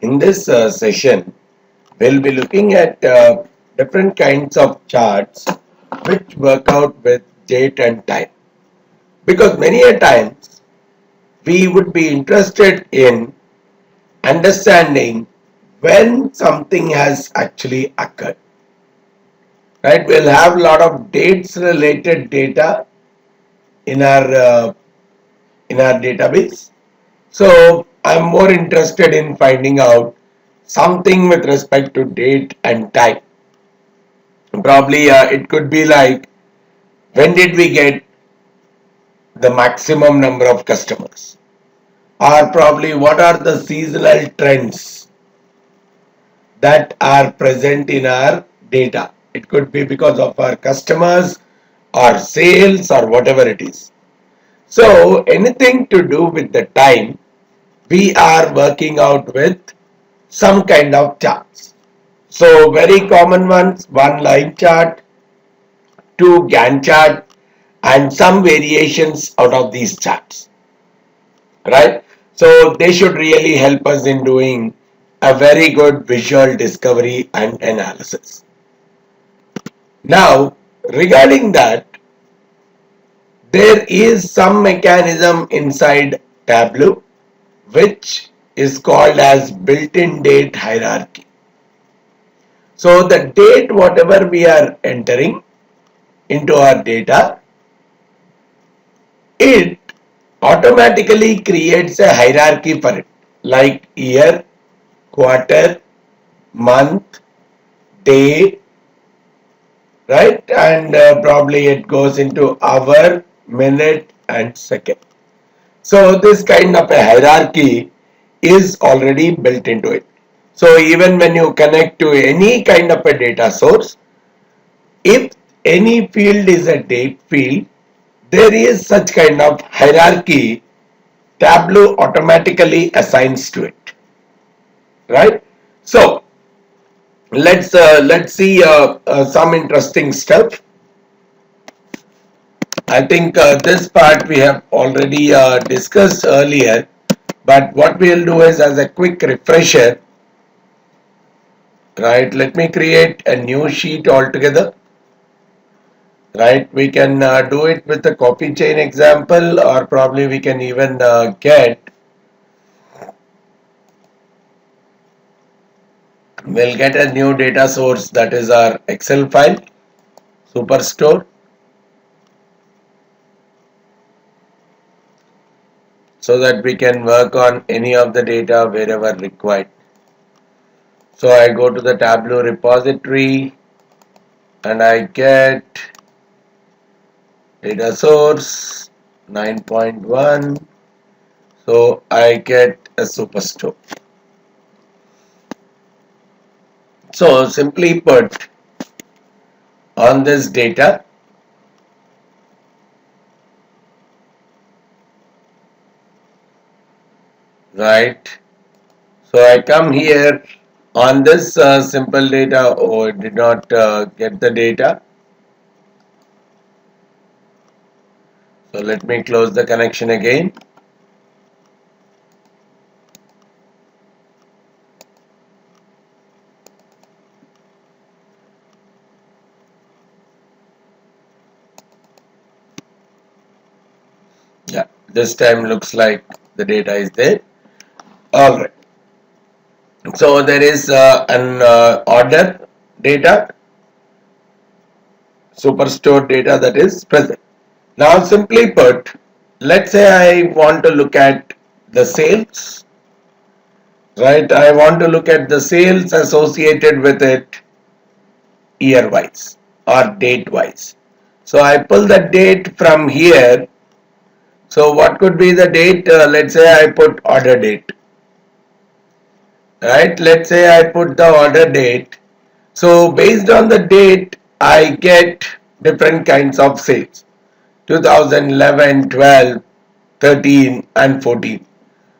In this session, we'll be looking at different kinds of charts which work out with date and time. Because many a times we would be interested in understanding when something has actually occurred. Right? We'll have a lot of dates related data in our database. So I'm more interested in finding out something with respect to date and time. Probably it could be like, when did we get the maximum number of customers? Or probably what are the seasonal trends that are present in our data? It could be because of our customers or sales or whatever it is. So anything to do with the time, we are working out with some kind of charts. So very common ones, one line chart, two Gantt chart, and some variations out of these charts, right? So they should really help us in doing a very good visual discovery and analysis. Now, regarding that, there is some mechanism inside Tableau which is called as built-in date hierarchy. So the date whatever we are entering into our data, it automatically creates a hierarchy for it, like year, quarter, month, day, right? And probably it goes into hour, minute and second. So this kind of a hierarchy is already built into it. So even when you connect to any kind of a data source, if any field is a date field, there is such kind of hierarchy Tableau automatically assigns to it, right? So let's see some interesting stuff. I think this part we have already discussed earlier, but what we'll do is, as a quick refresher, right? Let me create a new sheet altogether. Right, we can do it with a copy chain example, or probably we can even we'll get a new data source, that is our Excel file, Superstore. So that we can work on any of the data wherever required. So I go to the Tableau repository and I get data source 9.1. So I get a Superstore. So simply put, on this data, right? So I come here on this simple data. Oh, it did not get the data. So let me close the connection again. Yeah, this time looks like the data is there. All right. So there is an order data, Superstore data that is present. Now simply put, let's say I want to look at the sales, right? I want to look at the sales associated with it year wise or date wise. So I pull the date from here. So what could be the date? Let's say I put order date, right? Let's say I put the order date. So based on the date, I get different kinds of sales: 2011, 12, 13 and 14.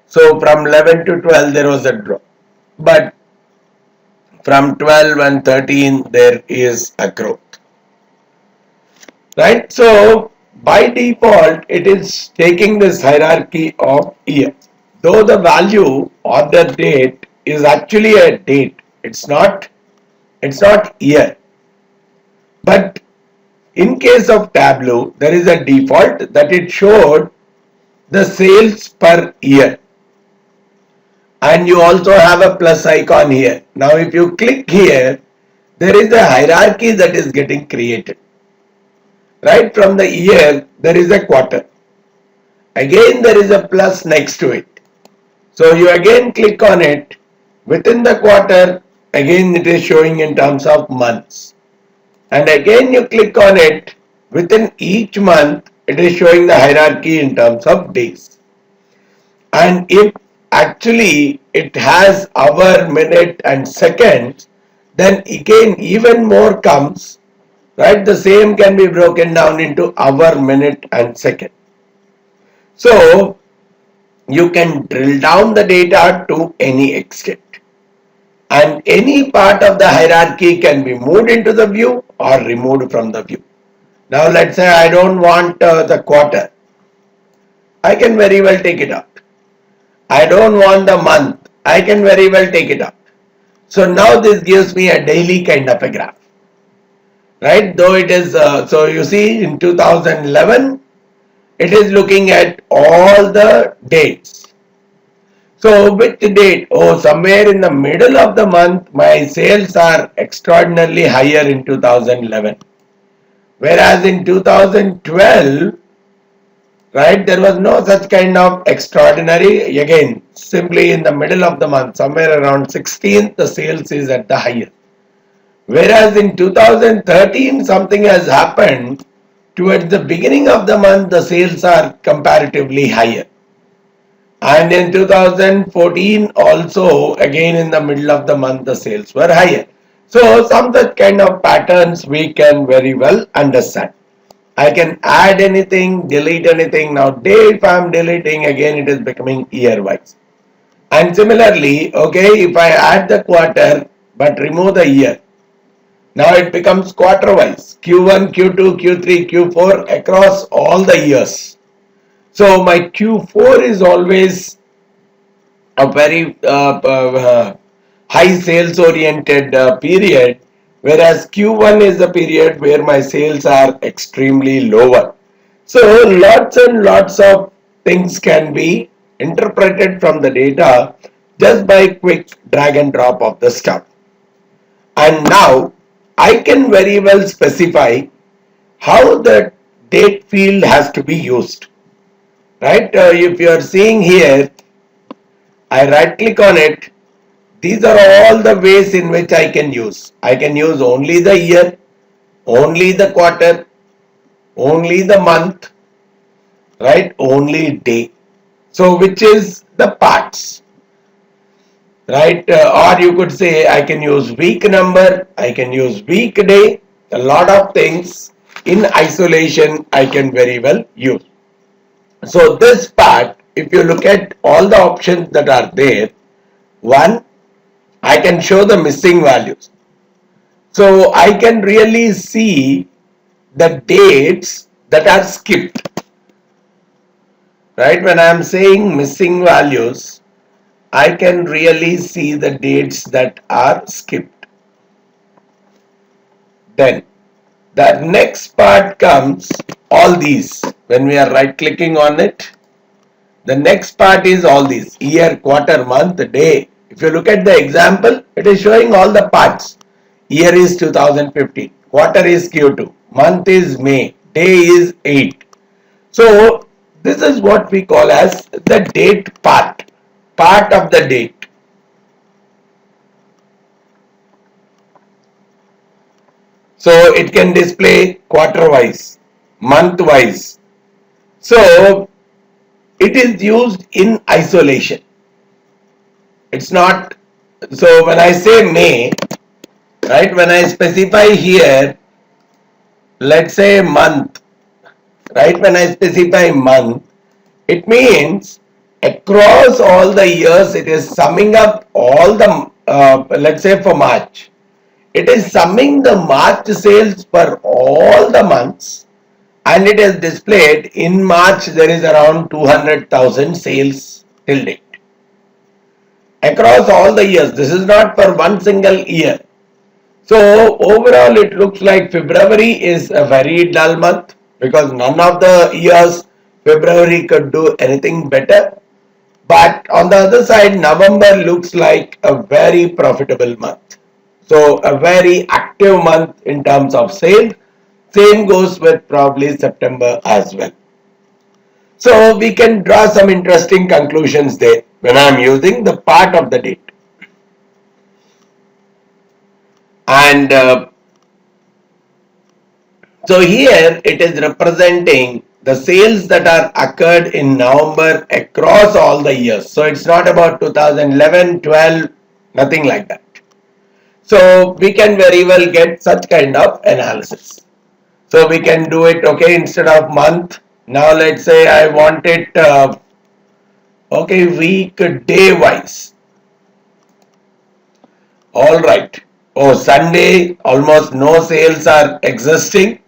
So from 11 to 12 there was a drop, but from 12 and 13 there is a growth, right? So by default it is taking this hierarchy of year, though the value order date is actually a date. It's not year. But in case of Tableau, there is a default that it showed the sales per year. And you also have a plus icon here. Now if you click here, there is a hierarchy that is getting created. Right from the year, there is a quarter. Again, there is a plus next to it. So you again click on it. Within the quarter, again it is showing in terms of months. And again you click on it. Within each month, it is showing the hierarchy in terms of days. And if actually it has hour, minute and seconds, then again even more comes, right? The same can be broken down into hour, minute and second. So you can drill down the data to any extent. And any part of the hierarchy can be moved into the view or removed from the view. Now let's say I don't want the quarter. I can very well take it out. I don't want the month. I can very well take it out. So now this gives me a daily kind of a graph. Right? Though it is, so you see in 2011, it is looking at all the dates. So which date? Oh, somewhere in the middle of the month, my sales are extraordinarily higher in 2011. Whereas in 2012, right, there was no such kind of extraordinary. Again, simply in the middle of the month, somewhere around 16th, the sales is at the highest. Whereas in 2013, something has happened. Towards the beginning of the month, the sales are comparatively higher. And in 2014 also, again in the middle of the month, the sales were higher. So some such kind of patterns we can very well understand. I can add anything, delete anything. Now day, if I am deleting, again it is becoming year wise. And similarly, okay, if I add the quarter but remove the year, now it becomes quarter wise, Q1, Q2, Q3, Q4 across all the years. So my Q4 is always a very high sales oriented period, whereas Q1 is the period where my sales are extremely lower. So lots and lots of things can be interpreted from the data just by quick drag and drop of the stuff. And now I can very well specify how the date field has to be used. Right? If you are seeing here, I right click on it. These are all the ways in which I can use. I can use only the year, only the quarter, only the month, right? Only day. So which is the parts, right? Or you could say I can use week number, I can use weekday, a lot of things in isolation I can very well use. So this part, if you look at all the options that are there, one, I can show the missing values. So I can really see the dates that are skipped. Right? When I am saying missing values, I can really see the dates that are skipped. Then the next part comes all these. When we are right clicking on it, the next part is all these: year, quarter, month, day. If you look at the example, it is showing all the parts. Year is 2015, quarter is Q2, month is May, day is 8. So this is what we call as the date part of the date. So it can display quarter wise, month wise. So it is used in isolation. It's not, so when I say May, right, when I specify here, let's say month, right, when I specify month, it means across all the years it is summing up all the, let's say for March, it is summing the March sales for all the months, and it is displayed in March there is around 200,000 sales till date. across all the years. This is not for one single year. So overall it looks like February is a very dull month because none of the years February could do anything better. But on the other side, November looks like a very profitable month. So a very active month in terms of sales. Same goes with probably September as well. So we can draw some interesting conclusions there when I am using the part of the date. And so here it is representing the sales that are occurred in November across all the years. So it's not about 2011, 12, nothing like that. So we can very well get such kind of analysis. So we can do it, okay, instead of month. Now let's say I want it, okay, week day wise. All right. Oh, Sunday, almost no sales are existing,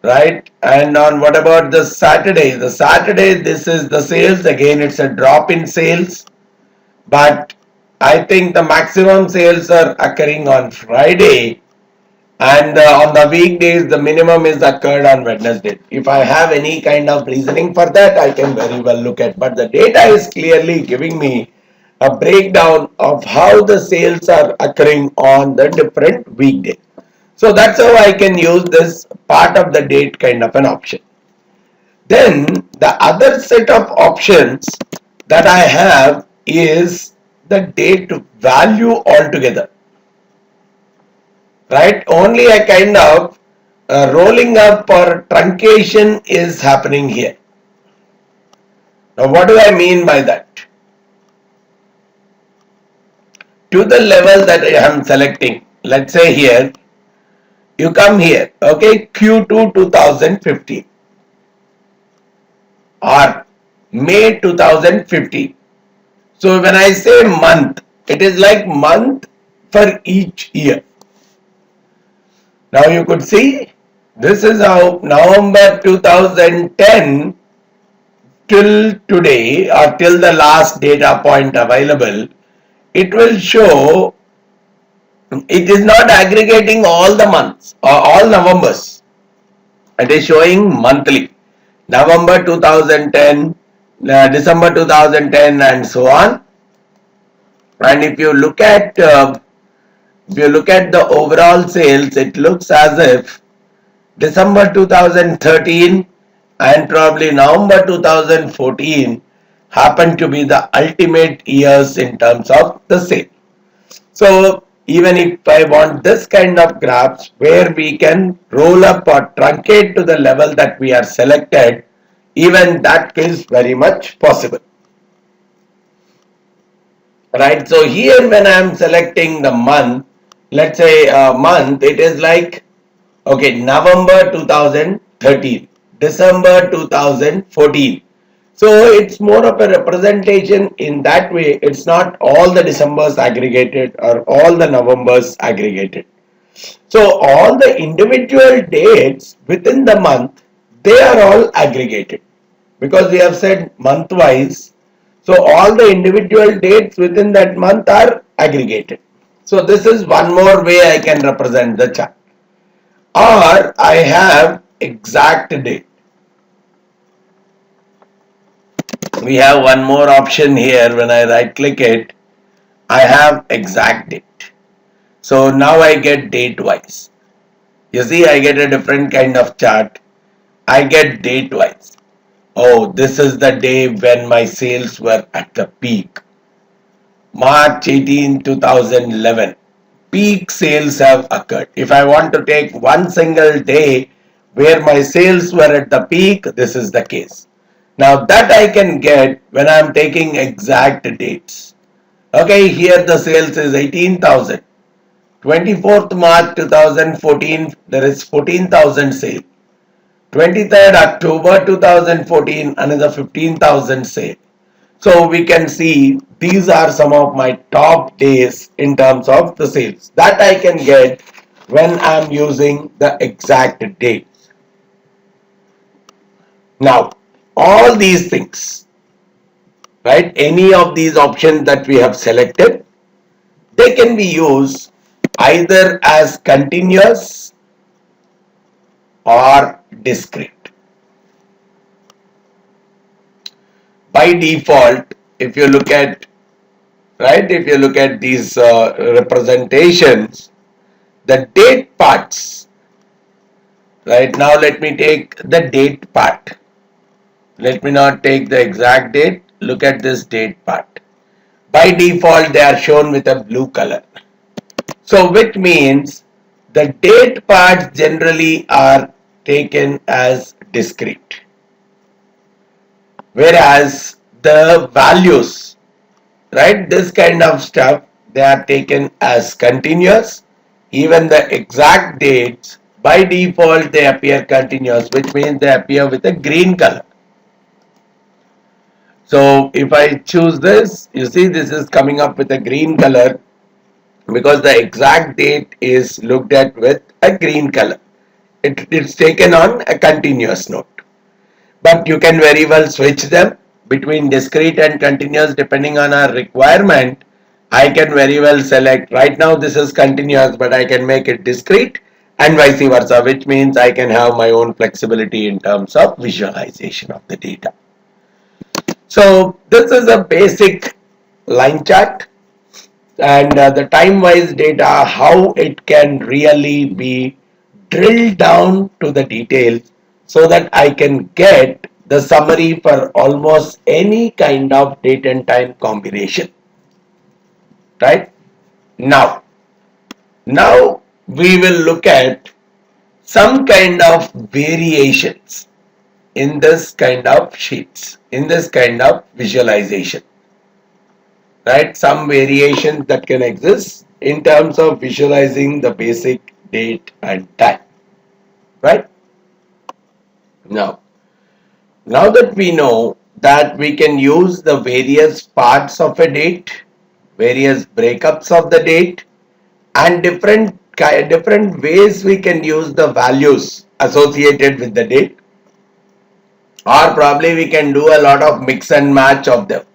right? And on what about the Saturday? The Saturday, this is the sales. Again, it's a drop in sales. But I think the maximum sales are occurring on Friday. And on the weekdays, the minimum is occurred on Wednesday. If I have any kind of reasoning for that, I can very well look at. But the data is clearly giving me a breakdown of how the sales are occurring on the different weekdays. So that's how I can use this part of the date kind of an option. Then the other set of options that I have is the date value altogether. Right? Only a kind of rolling up or truncation is happening here. Now what do I mean by that? To the level that I am selecting, let's say here, you come here, okay, Q2 2015 or May 2015. So when I say month, it is like month for each year. Now you could see this is how November 2010 till today or till the last data point available, it will show it is not aggregating all the months or all Novembers. It is showing monthly. November 2010, December 2010 and so on. And if you look at the overall sales, it looks as if December 2013 and probably November 2014 happen to be the ultimate years in terms of the sale. So even if I want this kind of graphs where we can roll up or truncate to the level that we are selected, even that is very much possible. Right, so here when I am selecting the month, let's say month, it is like, okay, November 2013, December 2014. So it's more of a representation in that way. It's not all the Decembers aggregated or all the Novembers aggregated. So all the individual dates within the month, they are all aggregated because we have said month wise. So all the individual dates within that month are aggregated. So this is one more way I can represent the chart. Or I have exact date. We have one more option here. When I right click it, I have exact date. So now I get date wise. You see, I get a different kind of chart. I get date wise. Oh, this is the day when my sales were at the peak. March 18, 2011. Peak sales have occurred. If I want to take one single day where my sales were at the peak, this is the case. Now that I can get when I am taking exact dates. Okay, here the sales is 18,000. 24th March 2014, there is 14,000 sale. 23rd October 2014, another 15,000 sale. So we can see these are some of my top days in terms of the sales that I can get when I am using the exact dates. Now, all these things right? Any of these options that we have selected, they can be used either as continuous or discrete. By default, if you look at, right, if you look at these representations, the date parts, right? Now let me take the date part. Let me not take the exact date. Look at this date part. By default, they are shown with a blue color. So which means the date parts generally are taken as discrete, whereas the values, right, this kind of stuff, they are taken as continuous. Even the exact dates, by default, they appear continuous, which means they appear with a green color. So if I choose this, you see this is coming up with a green color because the exact date is looked at with a green color. It's taken on a continuous note. But you can very well switch them between discrete and continuous depending on our requirement. I can very well select, right now this is continuous, but I can make it discrete and vice versa, which means I can have my own flexibility in terms of visualization of the data. So this is a basic line chart, and the time wise data, how it can really be drilled down to the details so that I can get the summary for almost any kind of date and time combination, right? Now we will look at some kind of variations in this kind of sheets, in this kind of visualization, right? Some variations that can exist in terms of visualizing the basic date and time, right? Now that we know that we can use the various parts of a date, various breakups of the date, and different ways we can use the values associated with the date, or probably we can do a lot of mix and match of them.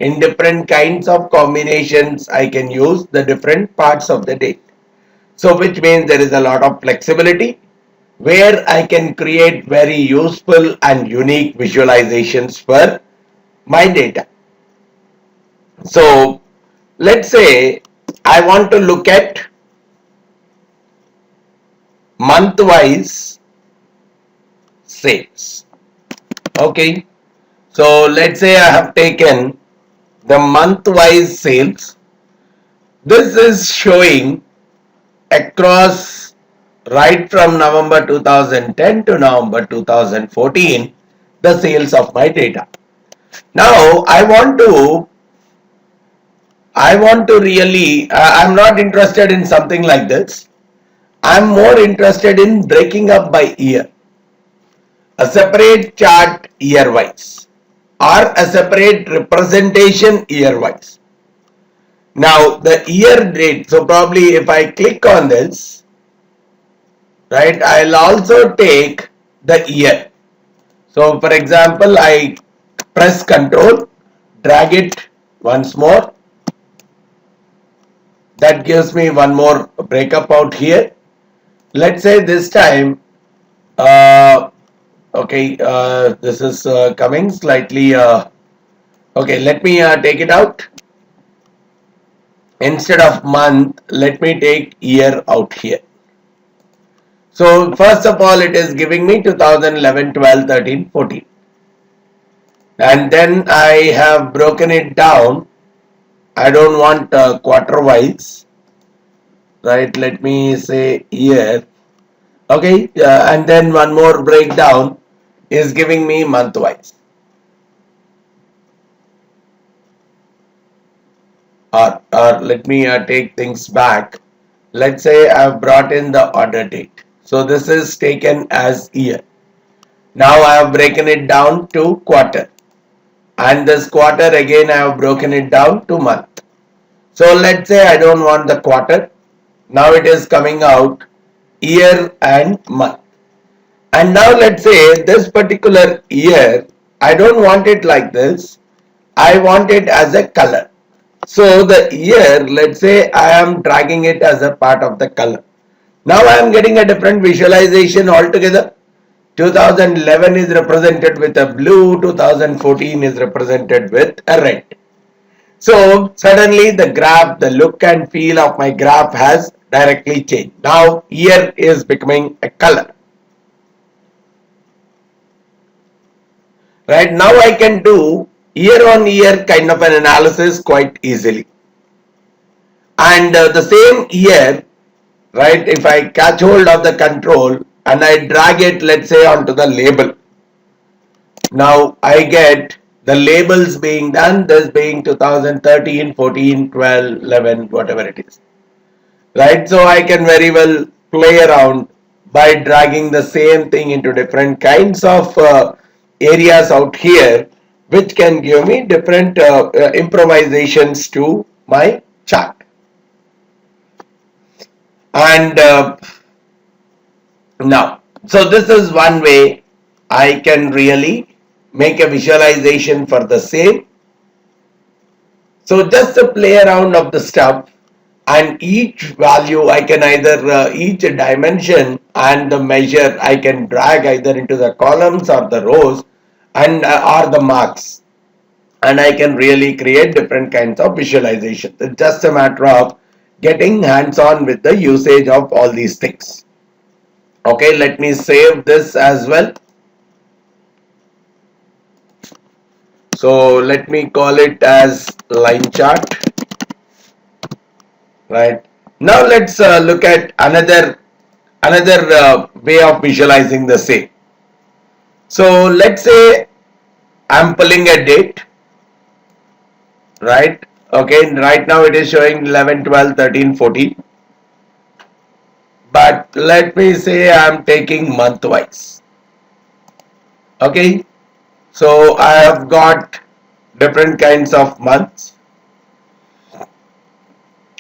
In different kinds of combinations, I can use the different parts of the date. So which means there is a lot of flexibility where I can create very useful and unique visualizations for my data. So let's say I want to look at month-wise sales. Okay. So let's say I have taken the month-wise sales. This is showing across right from November 2010 to November 2014 the sales of my data. Now I want to really, I'm not interested in something like this. I'm more interested in breaking up by year, a separate chart year wise or a separate representation year wise. Now the year date, so probably if I click on this, right, I'll also take the year. So for example, I press Control, drag it once more. That gives me one more breakup out here. Let's say this time, okay, this is coming slightly, okay, let me take it out. Instead of month, let me take year out here. So first of all, it is giving me 2011, 12, 13, 14. And then I have broken it down. I don't want quarter wise, right? Let me say year. Okay, and then one more breakdown is giving me month wise. Or let me take things back. Let's say I've brought in the order date. So this is taken as year. Now I have broken it down to quarter. And this quarter again I have broken it down to month. So let's say I don't want the quarter. Now it is coming out year and month. And now let's say this particular year, I don't want it like this. I want it as a color. So the year, let's say I am dragging it as a part of the color. Now I am getting a different visualization altogether. 2011 is represented with a blue, 2014 is represented with a red. So suddenly the graph, the look and feel of my graph has directly changed. Now year is becoming a color. Right now I can do year on year kind of an analysis quite easily. And the same year, right, if I catch hold of the control and I drag it, let's say, onto the label. Now I get the labels being done, this being 2013, 14, 12, 11, whatever it is. Right, so I can very well play around by dragging the same thing into different kinds of areas out here, which can give me different improvisations to my chart. And now, so this is one way I can really make a visualization for the same. So just a play around of the stuff, and each value I can either each dimension and the measure I can drag either into the columns or the rows and or the marks, and I can really create different kinds of visualization. It's just a matter of getting hands on with the usage of all these things. Okay, let me save this as well. So let me call it as line chart. Right, now let's look at another way of visualizing the same. So let's say I'm pulling a date, right? Okay, right now it is showing 11, 12, 13, 14. But let me say I'm taking month wise. Okay, so I have got different kinds of months,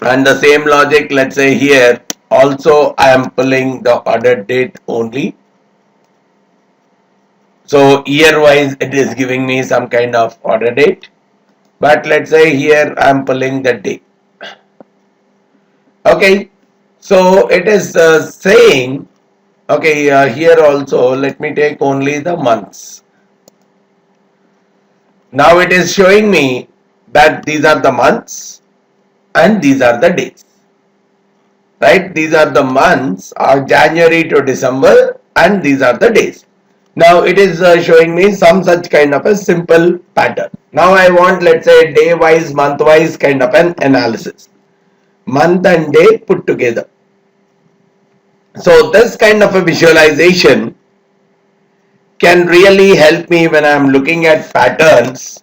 and the same logic, let's say here also I am pulling the order date only. So year wise it is giving me some kind of order date, but let's say here I am pulling the day. Okay, so it is saying, okay, here also let me take only the months. Now it is showing me that these are the months and these are the days. Right, these are the months are January to December and these are the days. Now it is showing me some such kind of a simple pattern. Now I want, let's say, day wise, month wise kind of an analysis, month and day put together. So this kind of a visualization can really help me when I'm looking at patterns.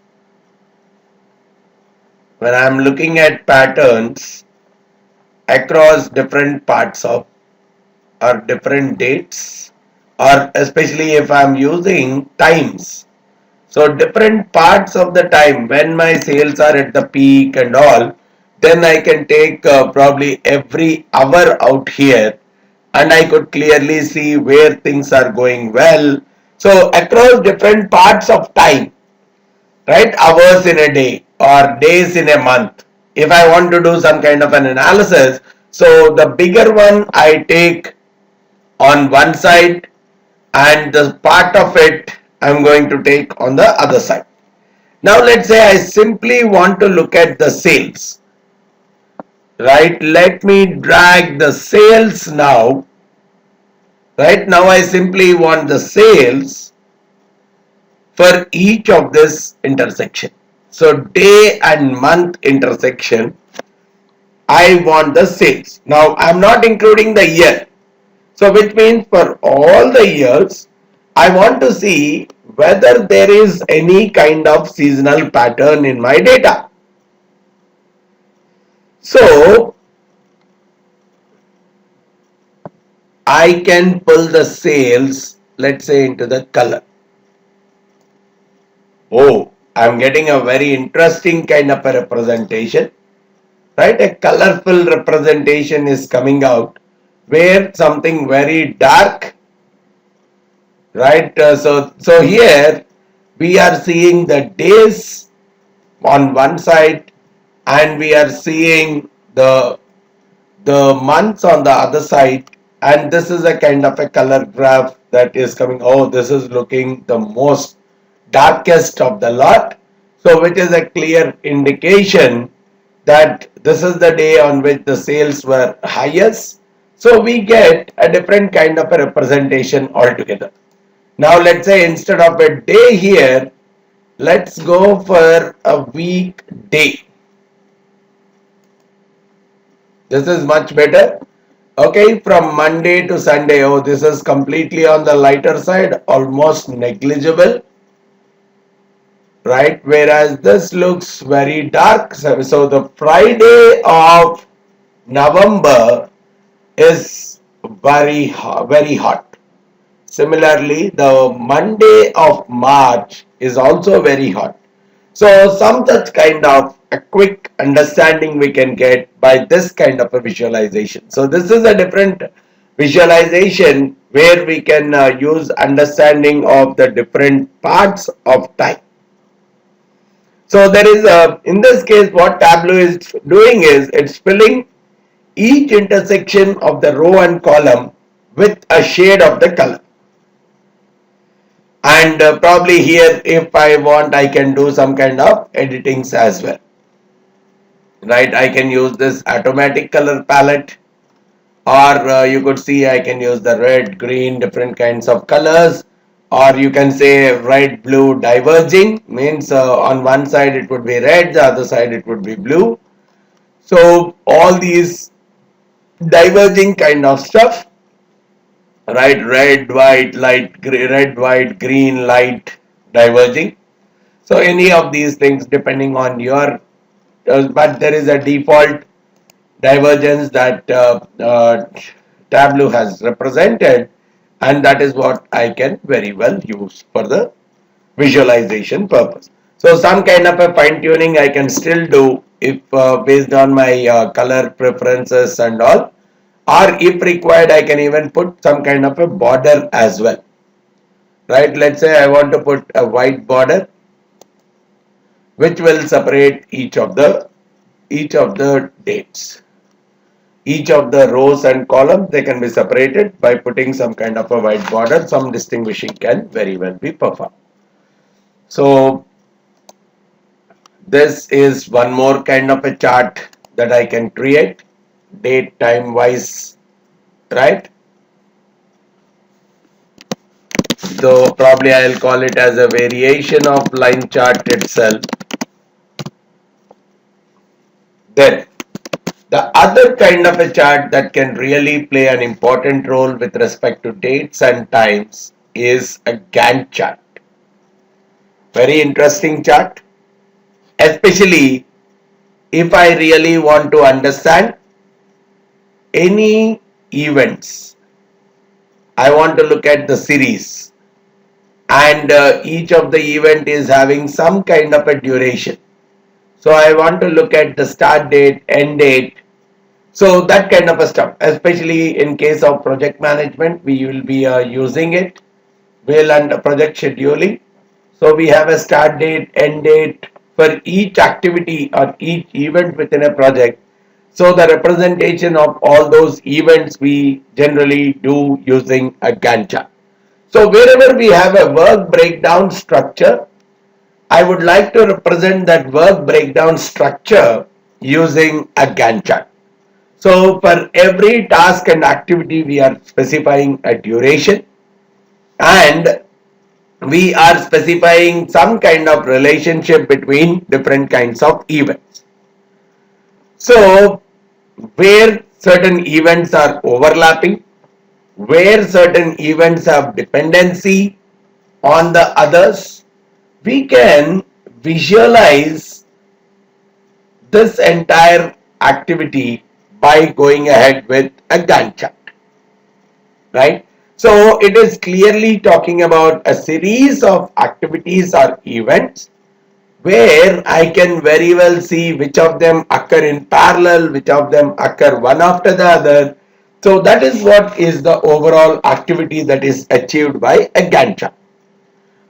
When I'm looking at patterns across different parts of or different dates, or especially if I'm using times. So different parts of the time when my sales are at the peak and all, then I can take probably every hour out here, and I could clearly see where things are going well. So across different parts of time, right, hours in a day or days in a month, if I want to do some kind of an analysis, so the bigger one I take on one side and the part of it I'm going to take on the other side. Now let's say I simply want to look at the sales. Right, let me drag the sales now. Right, now I simply want the sales for each of this intersection. So day and month intersection, I want the sales. Now I'm not including the year. So which means for all the years, I want to see whether there is any kind of seasonal pattern in my data. So I can pull the sales, let's say, into the color. Oh, I'm getting a very interesting kind of a representation. Right, a colorful representation is coming out where something very dark, right, so here we are seeing the days on one side, and we are seeing the months on the other side, and this is a kind of a color graph that is coming. Oh, this is looking the most darkest of the lot, so which is a clear indication that this is the day on which the sales were highest. So we get a different kind of a representation altogether. Now let's say instead of a day here, let's go for a week day. This is much better. Okay, from Monday to Sunday. Oh, this is completely on the lighter side, almost negligible, right? Whereas this looks very dark. So the Friday of November is very hot. Similarly, the Monday of March is also very hot. So some such kind of a quick understanding we can get by this kind of a visualization. So this is a different visualization where we can use understanding of the different parts of time. So there is in this case what Tableau is doing is it's filling each intersection of the row and column with a shade of the color. And probably here if I want I can do some kind of editings as well, right? I can use this automatic color palette, or you could see I can use the red, green, different kinds of colors, or you can say red, blue diverging, means on one side it would be red, the other side it would be blue. So all these diverging kind of stuff, right? Red, white, light, red, white, green, light, diverging. So any of these things depending on your, but there is a default divergence that Tableau has represented, and that is what I can very well use for the visualization purpose. So some kind of a fine tuning I can still do if based on my color preferences and all, or if required I can even put some kind of a border as well, right? Let's say I want to put a white border which will separate each of the dates. Each of the rows and columns, they can be separated by putting some kind of a white border. Some distinguishing can very well be performed. So this is one more kind of a chart that I can create, date time wise, right? So probably I'll call it as a variation of line chart itself. Then the other kind of a chart that can really play an important role with respect to dates and times is a Gantt chart. Very interesting chart, especially if I really want to understand any events. I want to look at the series, and each of the event is having some kind of a duration. So I want to look at the start date, end date. So that kind of a stuff, especially in case of project management, we will be using it. We'll under project scheduling. So we have a start date, end date for each activity or each event within a project. So the representation of all those events we generally do using a Gantt chart. So wherever we have a work breakdown structure, I would like to represent that work breakdown structure using a Gantt chart. So for every task and activity, we are specifying a duration, and we are specifying some kind of relationship between different kinds of events. So where certain events are overlapping, where certain events have dependency on the others, we can visualize this entire activity by going ahead with a Gantt chart, right? So it is clearly talking about a series of activities or events where I can very well see which of them occur in parallel, which of them occur one after the other. So that is what is the overall activity that is achieved by a Gantt chart.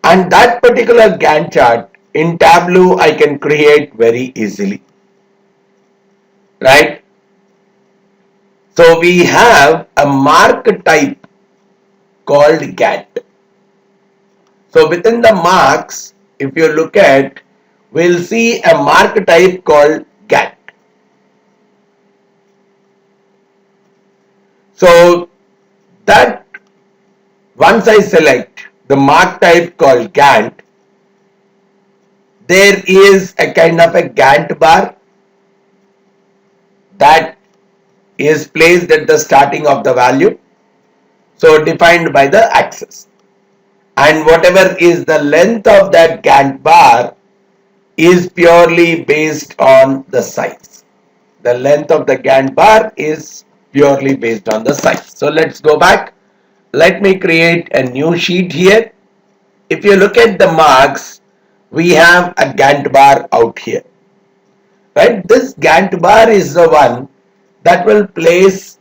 And that particular Gantt chart in Tableau I can create very easily, right? So we have a mark type called Gantt. So within the marks, if you look at, we'll see a mark type called Gantt. So that once I select the mark type called Gantt, there is a kind of a Gantt bar that is placed at the starting of the value, so defined by the axis, and whatever is the length of that Gantt bar is purely based on the size. The length of the Gantt bar is purely based on the size. So let's go back. Let me create a new sheet here. If you look at the marks, we have a Gantt bar out here, right? This Gantt bar is the one that will place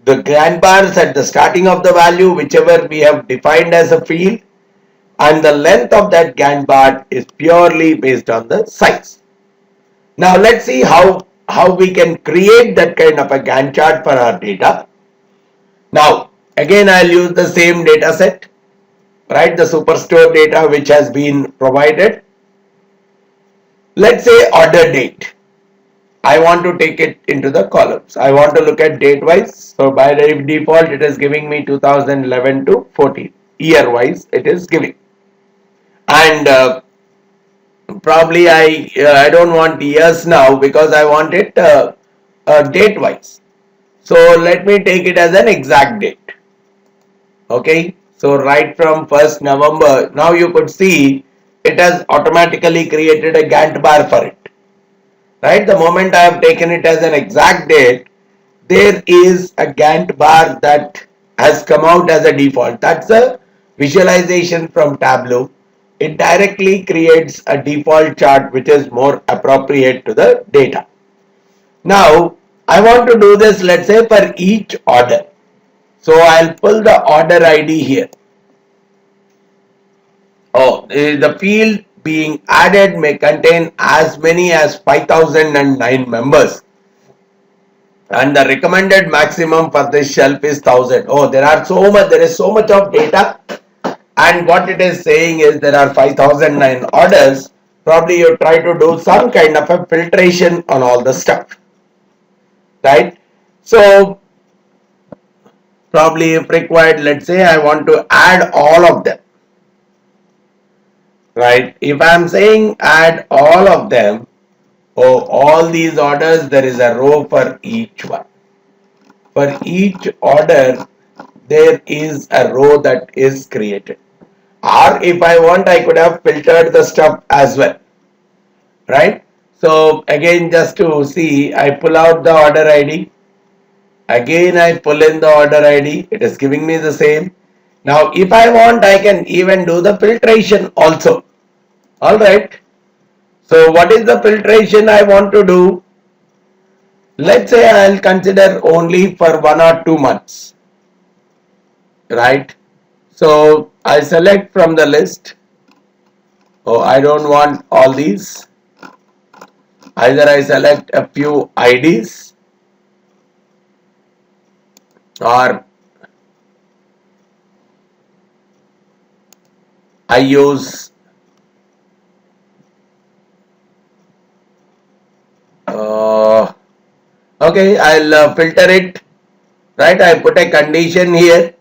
the Gantt bars at the starting of the value, whichever we have defined as a field, and the length of that Gantt bar is purely based on the size. Now let's see how we can create that kind of a Gantt chart for our data. Now again I'll use the same data set, right? The superstore data which has been provided. Let's say order date. I want to take it into the columns. I want to look at date wise. So by default it is giving me 2011 to 14. Year wise it is giving. And probably I don't want years now because I want it date wise. So let me take it as an exact date. Okay, so right from 1st November, now you could see it has automatically created a Gantt bar for it. Right, the moment I have taken it as an exact date, there is a Gantt bar that has come out as a default. That's a visualization from Tableau. It directly creates a default chart which is more appropriate to the data. Now I want to do this, let's say, for each order. So I'll pull the order ID here. Oh, the field being added may contain as many as 5009 members, and the recommended maximum for this shelf is 1000. Oh, there is so much of data, and what it is saying is there are 5009 orders. Probably you try to do some kind of a filtration on all the stuff, right? So probably if required, let's say I want to add all of them, right? If I am saying add all of them, oh, all these orders, there is a row for each one. For each order, there is a row that is created. Or if I want, I could have filtered the stuff as well, right? So again, just to see, I pull out the order ID. Again, I pull in the order ID. It is giving me the same. Now, if I want, I can even do the filtration also. All right. So what is the filtration I want to do? Let's say I'll consider only for 1 or 2 months, right? So I select from the list. Oh, I don't want all these. Either I select a few IDs or I use okay, I'll filter it, right? I put a condition here.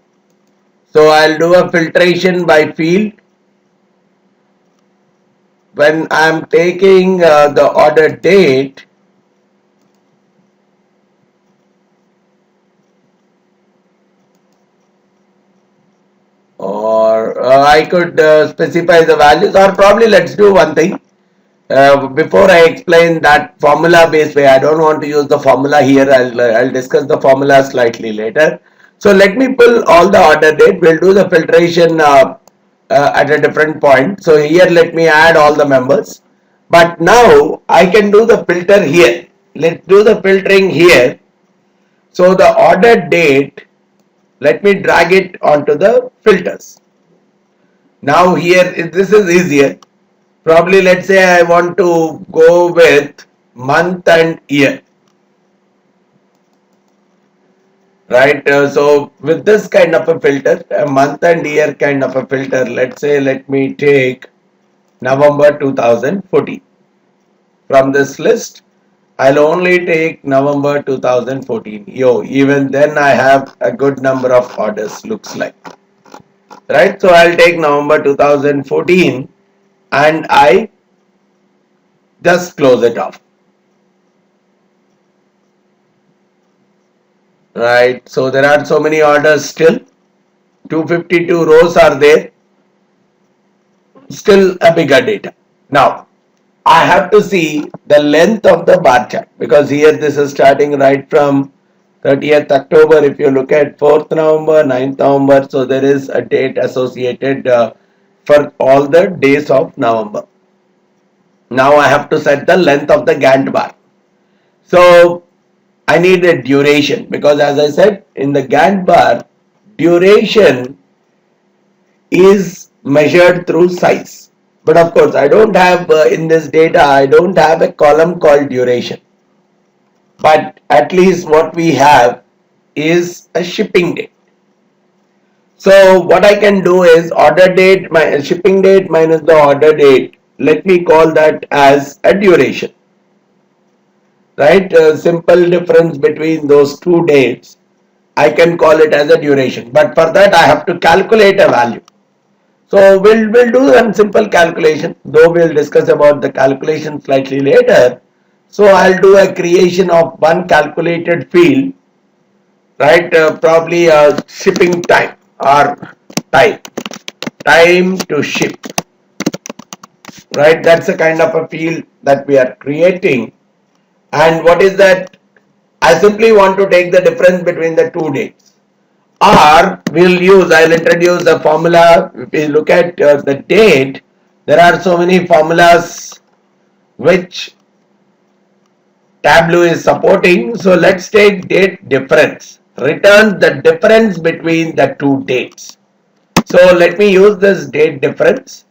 So I'll do a filtration by field. When I'm taking the order date, or I could specify the values, or probably let's do one thing. Before I explain that formula based way, I don't want to use the formula here. I'll discuss the formula slightly later. So let me pull all the order date. We'll do the filtration at a different point. So here let me add all the members. But now I can do the filter here. Let's do the filtering here. So the order date, let me drag it onto the filters. Now here, this is easier. Probably let's say I want to go with month and year, right? So with this kind of a filter, a month and year kind of a filter, let's say let me take November 2014. From this list, I'll only take November 2014. Yo, even then I have a good number of orders, looks like. Right? So I'll take November 2014 and I just close it off. Right? So there are so many orders still. 252 rows are there. Still a bigger data. Now, I have to see the length of the bar chart because here this is starting right from 30th October. If you look at 4th November, 9th November, so there is a date associated for all the days of November. Now I have to set the length of the Gantt bar. So I need a duration because as I said in the Gantt bar, duration is measured through size. But of course, I don't have in this data, I don't have a column called duration. But at least what we have is a shipping date. So what I can do is order date, my shipping date minus the order date. Let me call that as a duration. Right? A simple difference between those two dates. I can call it as a duration. But for that I have to calculate a value. So we'll do some simple calculation, though we'll discuss about the calculation slightly later. So I'll do a creation of one calculated field, right? Probably a shipping time or time, time to ship, right? That's a kind of a field that we are creating. And what is that? I simply want to take the difference between the two dates. Or I'll introduce the formula. If we look at the date, there are so many formulas which Tableau is supporting. So let's take date difference. Returns the difference between the two dates. So let me use this date difference.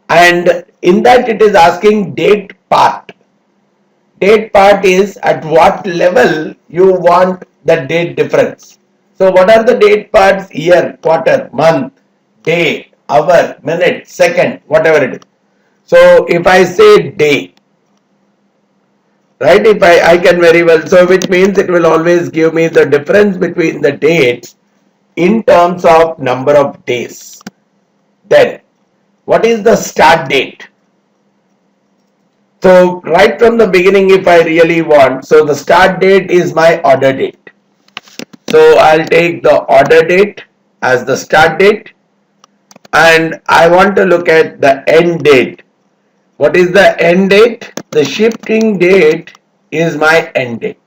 And in that it is asking date part. Date part is at what level you want the date difference. So what are the date parts? Year, quarter, month, day, hour, minute, second, whatever it is. So if I say day, right, if I can very well, so which means it will always give me the difference between the dates in terms of number of days. Then what is the start date? So right from the beginning, if I really want, so the start date is my order date. So I'll take the order date as the start date and I want to look at the end date. What is the end date? The shipping date is my end date.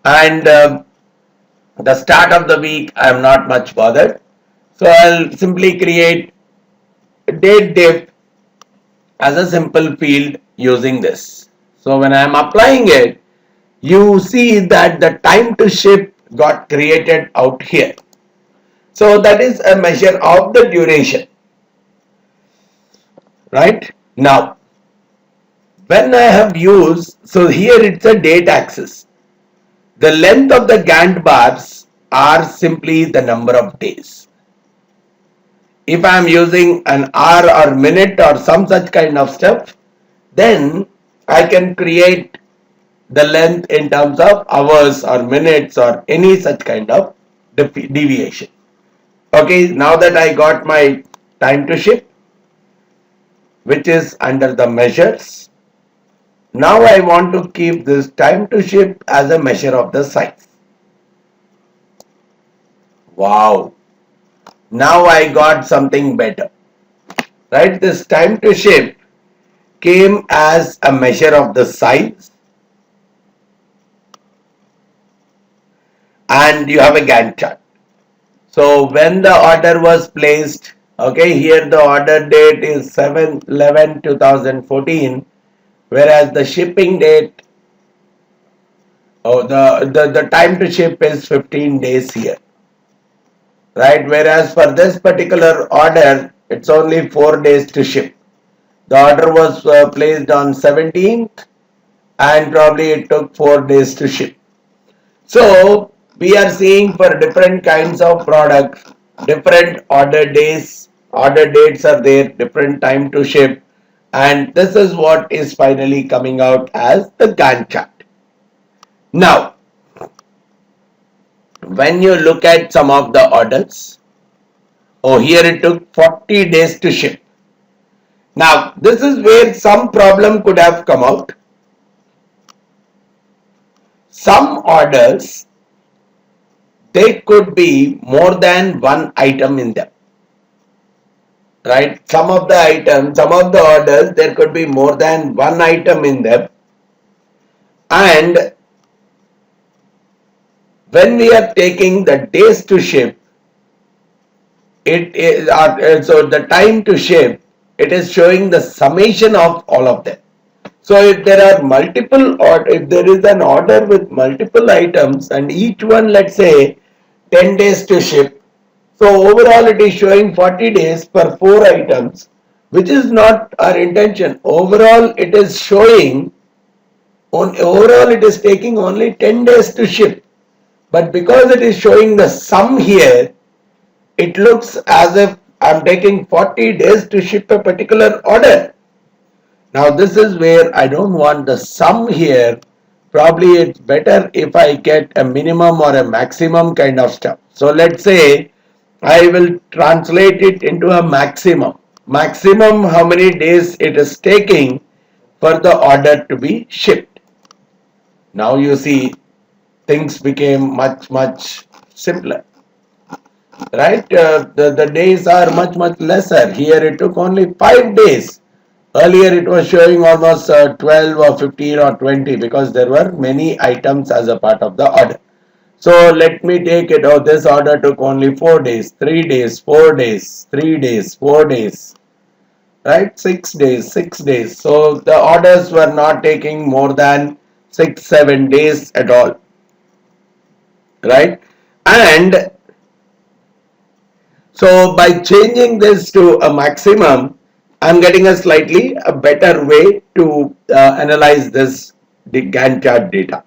And the start of the week, I am not much bothered. So I'll simply create date diff as a simple field using this. So when I am applying it, you see that the time to ship got created out here. So that is a measure of the duration. Right? Now, when I have used, so here it's a date axis. The length of the Gantt bars are simply the number of days. If I am using an hour or minute or some such kind of stuff, then I can create the length in terms of hours or minutes or any such kind of deviation. Okay, now that I got my time to ship, which is under the measures, now I want to keep this time to ship as a measure of the size. Wow, now I got something better, right? This time to ship came as a measure of the size and you have a Gantt chart. So when the order was placed, okay, here the order date is 7/11/2014, whereas the shipping date, the time to ship is 15 days here, right? Whereas for this particular order, it's only 4 days to ship. The order was placed on 17th and probably it took 4 days to ship. So we are seeing for different kinds of products, different order days, order dates are there, different time to ship, and this is what is finally coming out as the Gantt chart. Now, when you look at some of the orders, oh, here it took 40 days to ship. Now, this is where some problem could have come out. Some orders, they could be more than one item in them. Right? Some of the items, some of the orders, there could be more than one item in them. And when we are taking the days to ship, it is so the time to ship, it is showing the summation of all of them. So if there are multiple, or if there is an order with multiple items and each one, let's say 10 days to ship, so overall it is showing 40 days for 4 items, which is not our intention. Overall it is showing, overall it is taking only 10 days to ship. But because it is showing the sum here, it looks as if I'm taking 40 days to ship a particular order. Now this is where I don't want the sum here. Probably it's better if I get a minimum or a maximum kind of stuff. So let's say I will translate it into a maximum. Maximum how many days it is taking for the order to be shipped. Now you see things became much simpler. Right? The days are much lesser. Here it took only 5 days. Earlier it was showing almost 12 or 15 or 20 because there were many items as a part of the order. So let me take it. Oh, this order took only 4 days, 3 days, 4 days, 3 days, 4 days, right? 6 days, 6 days. So the orders were not taking more than 6-7 days at all, right? And so by changing this to a maximum, I'm getting a slightly a better way to analyze this Gantt chart data.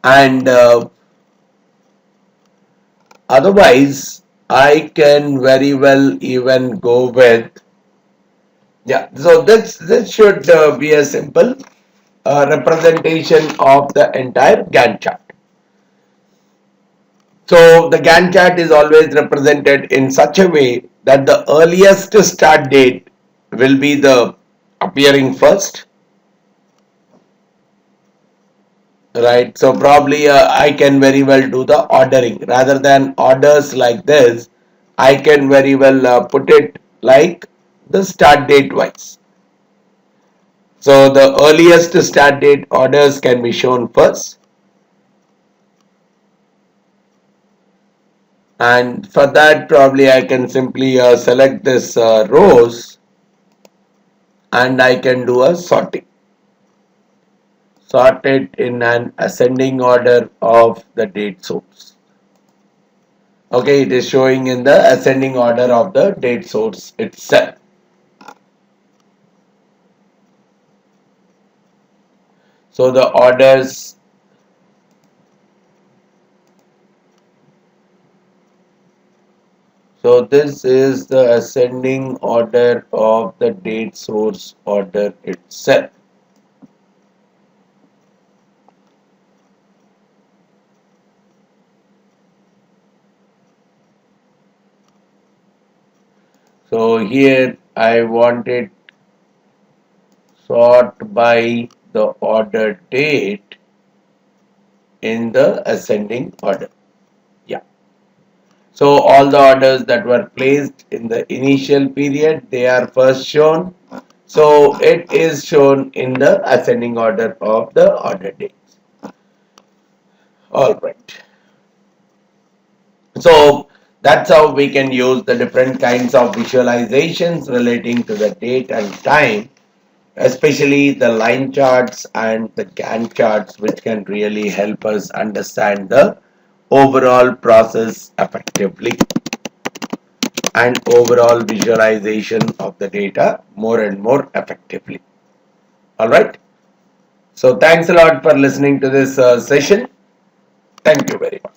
And otherwise, I can very well even go with, yeah, so this should be a simple representation of the entire Gantt chart. So the Gantt chart is always represented in such a way that the earliest start date will be the appearing first, right? So probably I can very well do the ordering rather than orders like this. I can very well put it like the start date wise. So the earliest start date orders can be shown first, and for that probably I can simply select this rows and I can do a sorting. Sort it in an ascending order of the date source. Okay, it is showing in the ascending order of the date source itself. So the orders, so this is the ascending order of the date source order itself. So here I want it sort by the order date in the ascending order. Yeah. So all the orders that were placed in the initial period, they are first shown. So it is shown in the ascending order of the order dates. All right. So that's how we can use the different kinds of visualizations relating to the date and time, especially the line charts and the Gantt charts, which can really help us understand the overall process effectively and overall visualization of the data more and more effectively. Alright. So thanks a lot for listening to this session. Thank you very much.